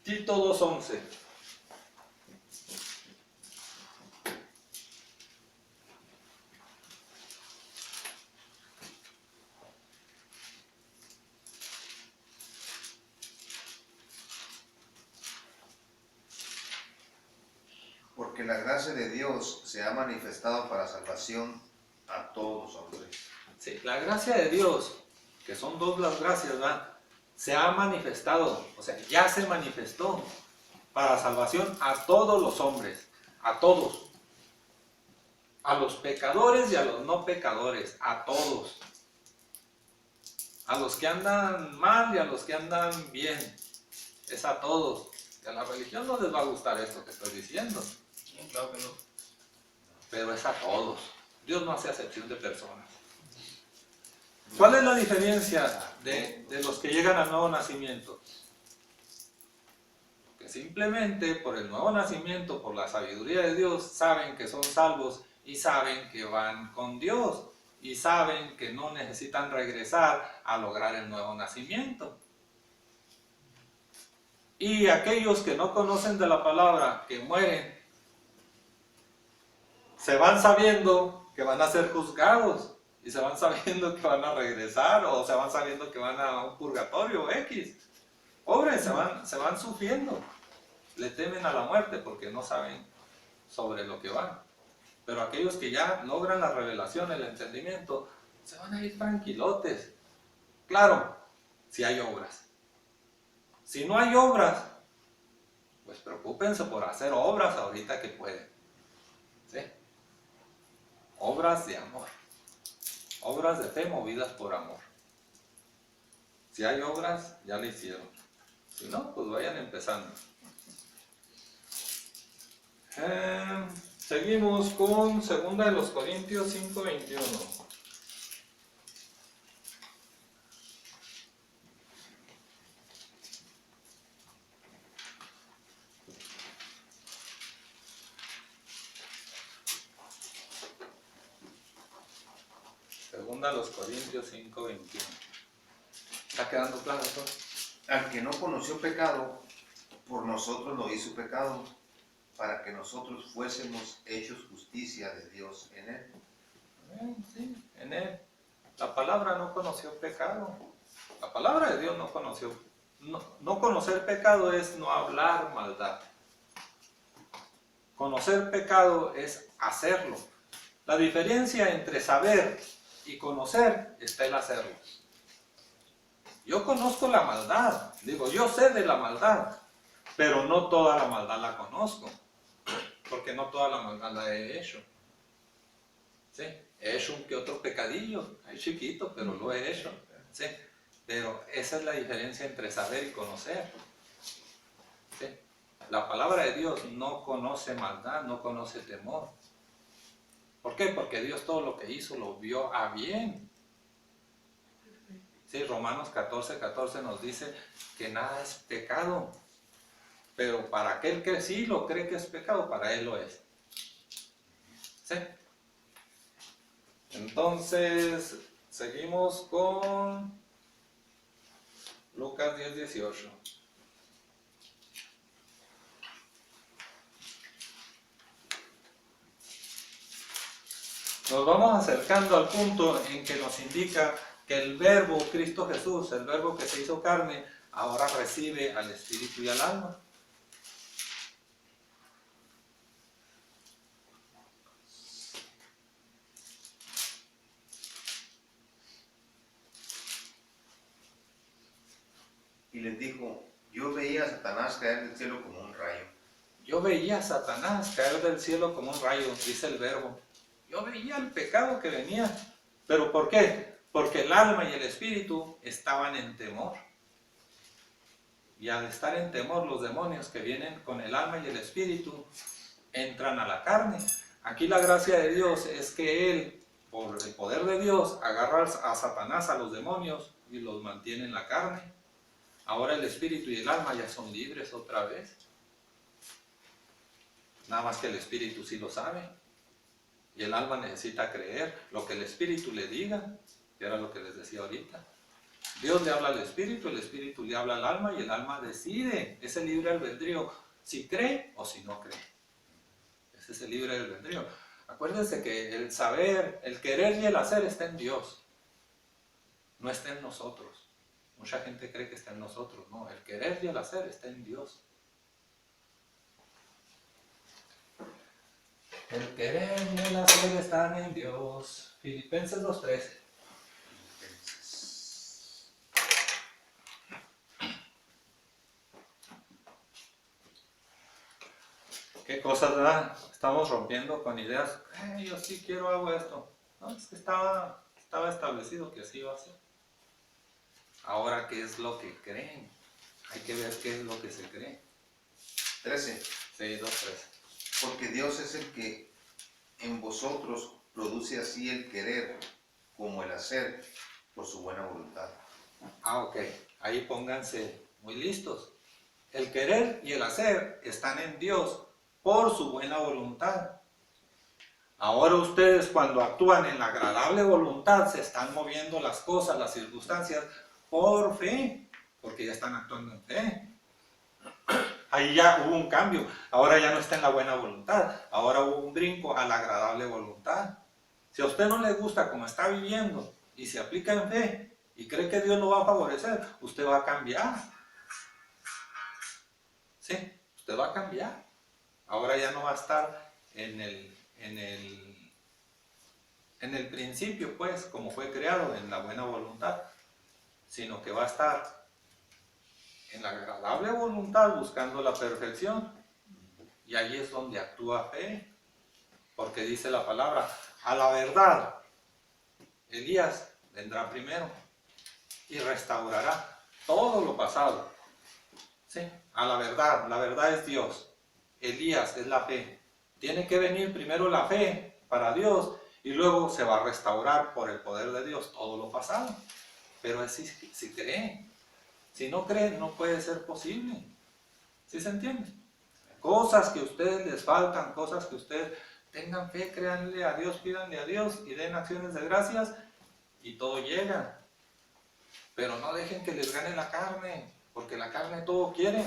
Tito 2:11. Porque la gracia de Dios se ha manifestado para salvación a todos los hombres. Sí, la gracia de Dios, que son dos las gracias, ¿verdad? Se ha manifestado, o sea, ya se manifestó para salvación a todos los hombres, a todos. A los pecadores y a los no pecadores, a todos. A los que andan mal y a los que andan bien, es a todos. Y a la religión no les va a gustar esto que estoy diciendo, Claro que no. pero es a todos. Dios no hace acepción de personas. ¿Cuál es la diferencia de los que llegan al nuevo nacimiento? Que simplemente por el nuevo nacimiento, por la sabiduría de Dios, saben que son salvos y saben que van con Dios y saben que no necesitan regresar a lograr el nuevo nacimiento. Y aquellos que no conocen de la palabra, que mueren, se van sabiendo que van a ser juzgados y se van sabiendo que van a regresar o se van sabiendo que van a un purgatorio X. Pobres, se van sufriendo. Le temen a la muerte porque no saben sobre lo que van. Pero aquellos que ya logran la revelación, el entendimiento, se van a ir tranquilotes. Claro, si hay obras. Si no hay obras, pues preocúpense por hacer obras ahorita que pueden. ¿Sí? Obras de amor. Obras de fe movidas por amor. Si hay obras, ya le hicieron. Si no, pues vayan empezando. Seguimos con 2 Corintios 5:21. Segunda a los Corintios 5:21. ¿Está quedando claro esto? Al que no conoció pecado, por nosotros lo hizo pecado, para que nosotros fuésemos hechos justicia de Dios en él. Sí, en él. La palabra no conoció pecado. La palabra de Dios no conoció. No conocer pecado es no hablar maldad. Conocer pecado es hacerlo. La diferencia entre saber y conocer está en hacerlo. Yo conozco la maldad, digo, yo sé de la maldad, pero no toda la maldad la conozco, porque no toda la maldad la he hecho. ¿Sí? He hecho un que otro pecadillo, es chiquito, pero lo he hecho. ¿Sí? Pero esa es la diferencia entre saber y conocer. ¿Sí? La palabra de Dios no conoce maldad, no conoce temor. ¿Por qué? Porque Dios todo lo que hizo lo vio a bien. Sí, Romanos 14:14 nos dice que nada es pecado, pero para aquel que sí lo cree que es pecado, para él lo es. ¿Sí? Entonces, seguimos con Lucas 10:18. Nos vamos acercando al punto en que nos indica que el verbo Cristo Jesús, el verbo que se hizo carne, ahora recibe al espíritu y al alma. Y les dijo, yo veía a Satanás caer del cielo como un rayo. yo veía a Satanás caer del cielo como un rayo, dice el verbo. Yo veía el pecado que venía. ¿Pero por qué? Porque el alma y el espíritu estaban en temor. Y al estar en temor, los demonios que vienen con el alma y el espíritu entran a la carne. Aquí la gracia de Dios es que Él, por el poder de Dios, agarra a Satanás, a los demonios, y los mantiene en la carne. Ahora el espíritu y el alma ya son libres otra vez. Nada más que el espíritu sí lo sabe. Y el alma necesita creer lo que el espíritu le diga, que era lo que les decía ahorita. Dios le habla al espíritu, el espíritu le habla al alma y el alma decide. Es el libre albedrío, si cree o si no cree. Ese es el libre albedrío. Acuérdense que el saber, el querer y el hacer está en Dios. No está en nosotros. Mucha gente cree que está en nosotros. No, el querer y el hacer está en Dios. El querer y el hacer están en Dios. Filipenses 2:13. ¿Qué cosas, verdad? Estamos rompiendo con ideas. Yo sí quiero, hago esto. No, es que estaba establecido que así iba a ser. Ahora, ¿qué es lo que creen? Hay que ver qué es lo que se cree. 13. Sí, 2:13. Porque Dios es el que en vosotros produce así el querer como el hacer por su buena voluntad. Ok. Ahí pónganse muy listos. El querer y el hacer están en Dios por su buena voluntad. Ahora ustedes, cuando actúan en la agradable voluntad, se están moviendo las cosas, las circunstancias, por fe, porque ya están actuando en fe. Ahí ya hubo un cambio. Ahora ya no está en la buena voluntad. Ahora hubo un brinco a la agradable voluntad. Si a usted no le gusta como está viviendo y se aplica en fe y cree que Dios lo va a favorecer, usted va a cambiar. Sí, usted va a cambiar. Ahora ya no va a estar en el principio, pues, como fue creado, en la buena voluntad, sino que va a estar en la agradable voluntad buscando la perfección. Y ahí es donde actúa fe, porque dice la palabra, a la verdad, Elías vendrá primero y restaurará todo lo pasado. ¿Sí? A la verdad es Dios. Elías es la fe. Tiene que venir primero la fe para Dios y luego se va a restaurar por el poder de Dios todo lo pasado. Pero es si cree. Si no cree, no puede ser posible. ¿Sí se entiende? Cosas que a ustedes les faltan, cosas que ustedes tengan fe, créanle a Dios, pídanle a Dios y den acciones de gracias y todo llega. Pero no dejen que les gane la carne, porque la carne todo quiere.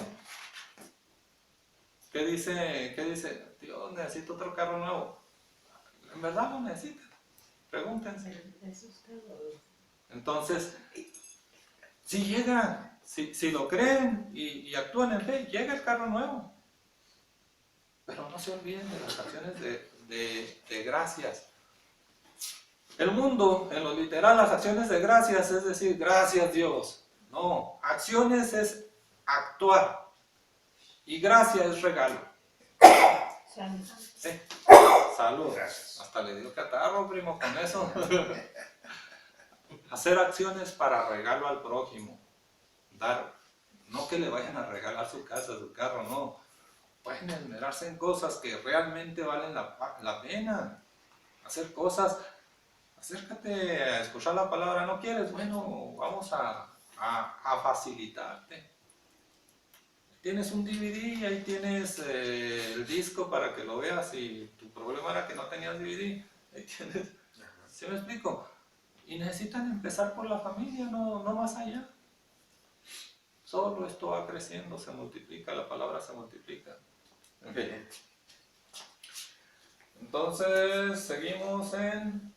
¿Qué dice? Dios, necesito otro carro nuevo. ¿En verdad lo necesita? Pregúntense. Entonces, si llega, si lo creen y actúan en fe, llega el carro nuevo. Pero no se olviden de las acciones de gracias. El mundo, en lo literal, las acciones de gracias es decir, gracias Dios. No, acciones es actuar. Y gracia es regalo. Salud. Sí. Salud. Gracias. Hasta le dio catarro, primo, con eso. Hacer acciones para regalo al prójimo. Dar. No que le vayan a regalar su casa, su carro, no. Pueden esmerarse en cosas que realmente valen la pena. Hacer cosas. Acércate a escuchar la palabra. ¿No quieres? Bueno, vamos a facilitarte. Tienes un DVD y ahí tienes el disco para que lo veas y tu problema era que no tenías DVD. Ahí tienes. ¿Sí me explico? Y necesitan empezar por la familia, no más allá. Solo esto va creciendo, se multiplica, la palabra se multiplica. En fin. Entonces, seguimos en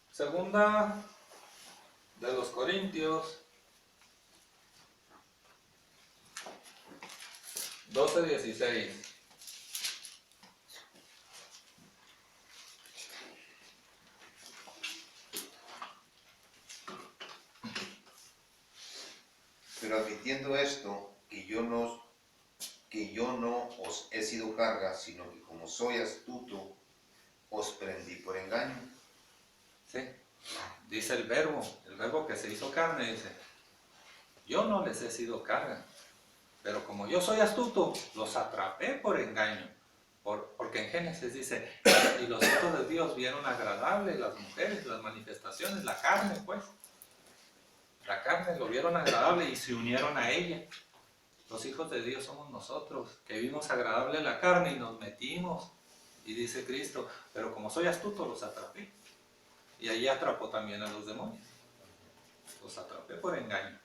Segunda de los Corintios 12:16. Pero admitiendo esto, que yo no que yo no os he sido carga, sino que como soy astuto, os prendí por engaño. Sí. Dice el verbo que se hizo carne, dice, yo no les he sido carga, pero como yo soy astuto, los atrapé por engaño. Porque en Génesis dice, y los hijos de Dios vieron agradable las mujeres, las manifestaciones, la carne pues. La carne lo vieron agradable y se unieron a ella. Los hijos de Dios somos nosotros, que vimos agradable la carne y nos metimos. Y dice Cristo, pero como soy astuto, los atrapé. Y ahí atrapó también a los demonios. Los atrapé por engaño.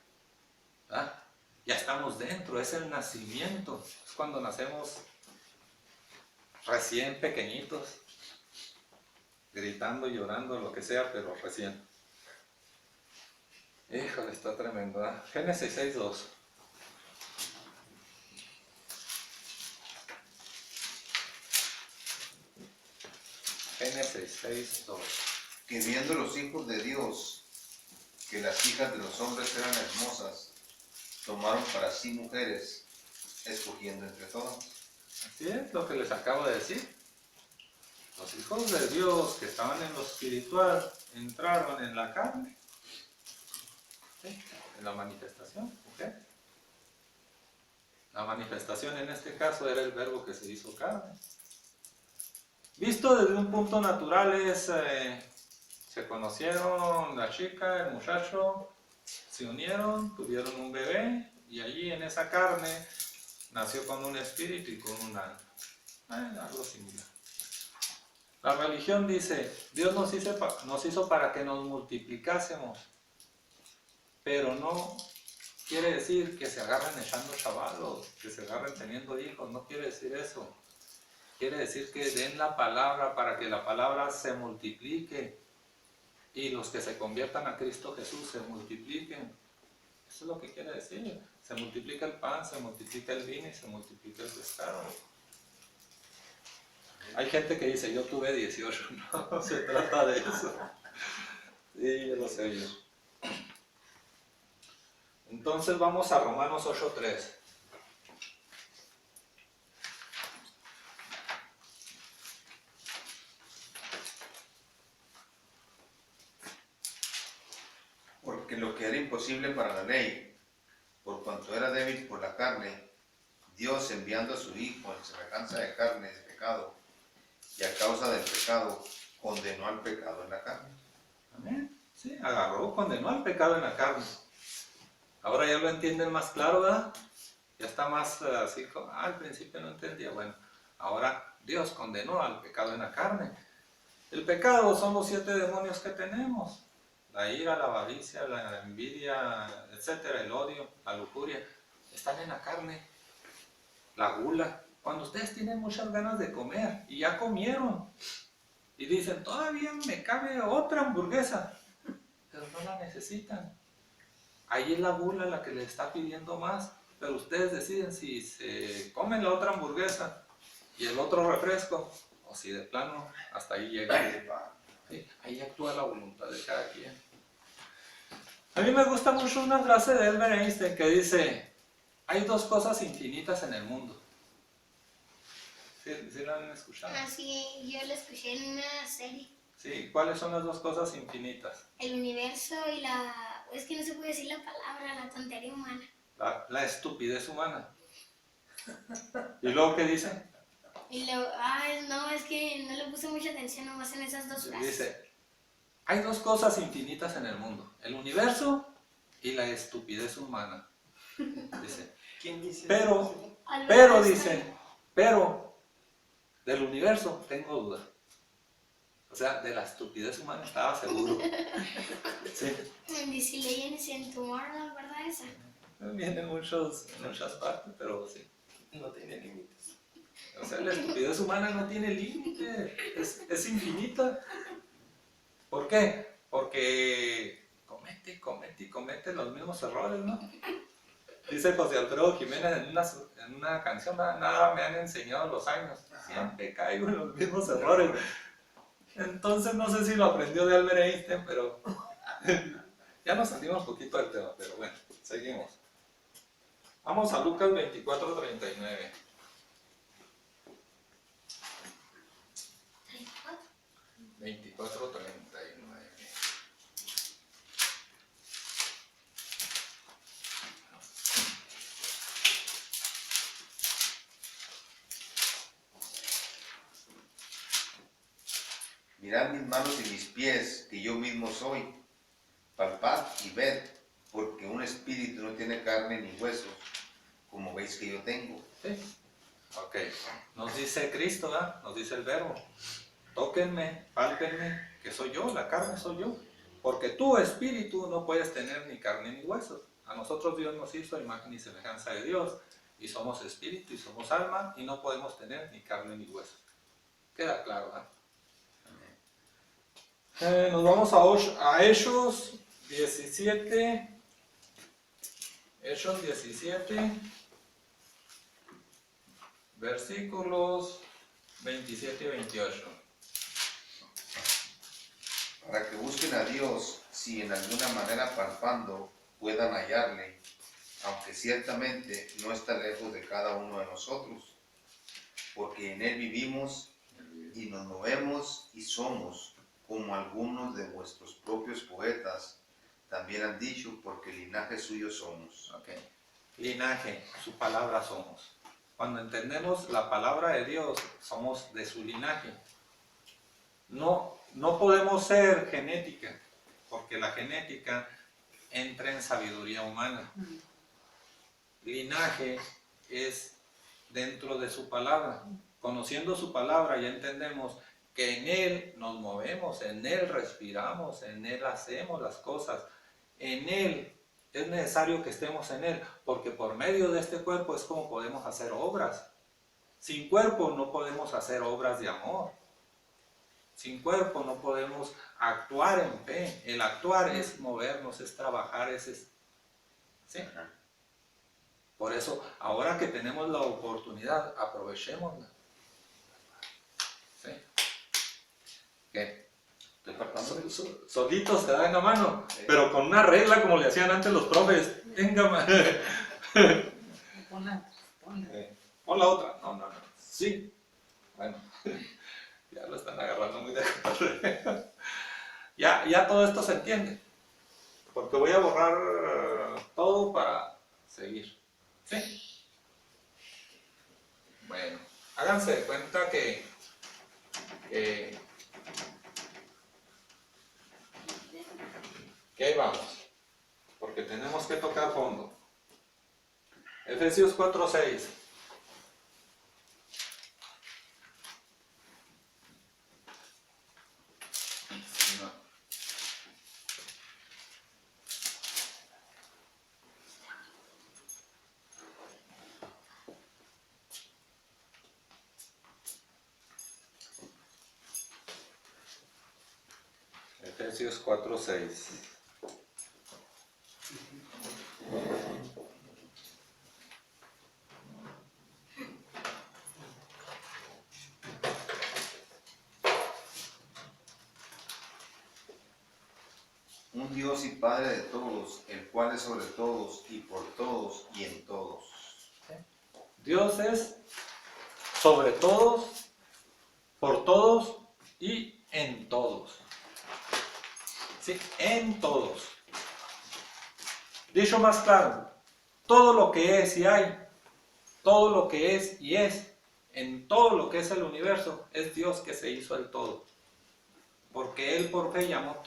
¿Ah? Ya estamos dentro, es el nacimiento. Es cuando nacemos recién pequeñitos, gritando, llorando, lo que sea, pero recién. Híjole, está tremendo, ¿eh? Génesis 6:2. Génesis 6:2. Que viendo los hijos de Dios que las hijas de los hombres eran hermosas, tomaron para sí mujeres, escogiendo entre todas. Así es lo que les acabo de decir. Los hijos de Dios que estaban en lo espiritual entraron en la carne. ¿Sí? En la manifestación. ¿Okay? La manifestación en este caso era el verbo que se hizo carne. Visto desde un punto natural es, se conocieron la chica, el muchacho, se unieron, tuvieron un bebé y allí en esa carne nació con un espíritu y con un alma. Algo similar. La religión dice, Dios nos hizo para que nos multiplicásemos, pero no quiere decir que se agarren echando chavalos, que se agarren teniendo hijos, no quiere decir eso. Quiere decir que den la palabra para que la palabra se multiplique y los que se conviertan a Cristo Jesús se multipliquen. Eso es lo que quiere decir. Se multiplica el pan, se multiplica el vino y se multiplica el pescado. Hay gente que dice, yo tuve 18. No se trata de eso. Sí, yo lo sé yo. Entonces vamos a Romanos 8:3. Porque lo que era imposible para la ley, por cuanto era débil por la carne, Dios enviando a su Hijo en semejanza de carne de pecado, y a causa del pecado, condenó al pecado en la carne. Amén. Sí, agarró, condenó al pecado en la carne. Ahora ya lo entienden más claro, ¿verdad? Ya está más así como, al principio no entendía. Bueno, ahora Dios condenó al pecado en la carne. El pecado son los 7 demonios que tenemos. La ira, la avaricia, la envidia, etcétera, el odio, la lujuria, están en la carne. La gula. Cuando ustedes tienen muchas ganas de comer y ya comieron y dicen, todavía me cabe otra hamburguesa, pero no la necesitan. Ahí es la gula la que le está pidiendo más, pero ustedes deciden si se comen la otra hamburguesa y el otro refresco o si de plano hasta ahí llega. Sí, ahí actúa la voluntad de cada quien. A mí me gusta mucho una frase de Albert Einstein que dice, hay 2 cosas infinitas en el mundo. ¿Sí la han escuchado? Así, yo lo escuché en una serie. Sí, ¿cuáles son las 2 cosas infinitas? El universo y la... Es que no se puede decir la palabra, la tontería humana. La estupidez humana. ¿Y luego qué dice? Y luego, no, es que no le puse mucha atención nomás en esas 2 frases. Dice, hay 2 cosas infinitas en el mundo, el universo y la estupidez humana. Dice, ¿Quién dice? pero dice, pero del universo tengo duda. O sea, de la estupidez humana estaba seguro. Sí. Dice Legends in Tomorrow, ¿verdad esa? Vienen muchas partes, pero sí. No tiene límites. O sea, la estupidez humana no tiene límite, es infinita. ¿Por qué? Porque comete los mismos errores, ¿no? Dice José Alfredo Jiménez en una canción, nada me han enseñado los años, siempre caigo en los mismos errores. Entonces no sé si lo aprendió de Albert Einstein, pero ya nos salimos un poquito del tema, pero bueno, seguimos. Vamos a Lucas 24:39. 24:39. Mirad mis manos y mis pies, que yo mismo soy. Palpad y ved, porque un espíritu no tiene carne ni huesos, como veis que yo tengo. Sí. Ok. Nos dice Cristo, ¿verdad? Nos dice el verbo. Tóquenme, pálpenme, que soy yo, la carne soy yo. Porque tu espíritu no puedes tener ni carne ni huesos. A nosotros Dios nos hizo imagen y semejanza de Dios. Y somos espíritu y somos alma y no podemos tener ni carne ni huesos. Queda claro, ¿verdad? Nos vamos a Hechos 17. Hechos 17. Versículos 27 y 28. Para que busquen a Dios, si en alguna manera palpando puedan hallarle, aunque ciertamente no está lejos de cada uno de nosotros, porque en Él vivimos y nos movemos y somos, como algunos de vuestros propios poetas también han dicho, porque linaje suyo somos. Ok. Linaje, su palabra somos. Cuando entendemos la palabra de Dios, somos de su linaje. No podemos ser genética, porque la genética entra en sabiduría humana. Linaje es dentro de su palabra. Conociendo su palabra ya entendemos que en Él nos movemos, en Él respiramos, en Él hacemos las cosas. En Él es necesario que estemos en Él, porque por medio de este cuerpo es como podemos hacer obras. Sin cuerpo no podemos hacer obras de amor. Sin cuerpo no podemos actuar en fe. El actuar es movernos, es trabajar, ¿sí? Por eso, ahora que tenemos la oportunidad, aprovechémosla. ¿Sí? ¿Qué? ¿Estoy palpando? Solitos se dan la mano, pero con una regla como le hacían antes los profes. Venga, Ponla. pon la otra. No. Sí. Bueno, ya lo están agarrando muy de acuerdo. Ya todo esto se entiende. Porque voy a borrar todo para seguir. ¿Sí? Bueno, háganse de cuenta que ahí vamos, porque tenemos que tocar fondo. Efesios 4:6. Efesios 4:6. Un Dios y Padre de todos, el cual es sobre todos y por todos y en todos. Dios es sobre todos, por todos y en todos. Sí, en todos. Dicho más claro, todo lo que es y hay, todo lo que es y es, en todo lo que es el universo, es Dios que se hizo el todo. Porque Él por fe llamó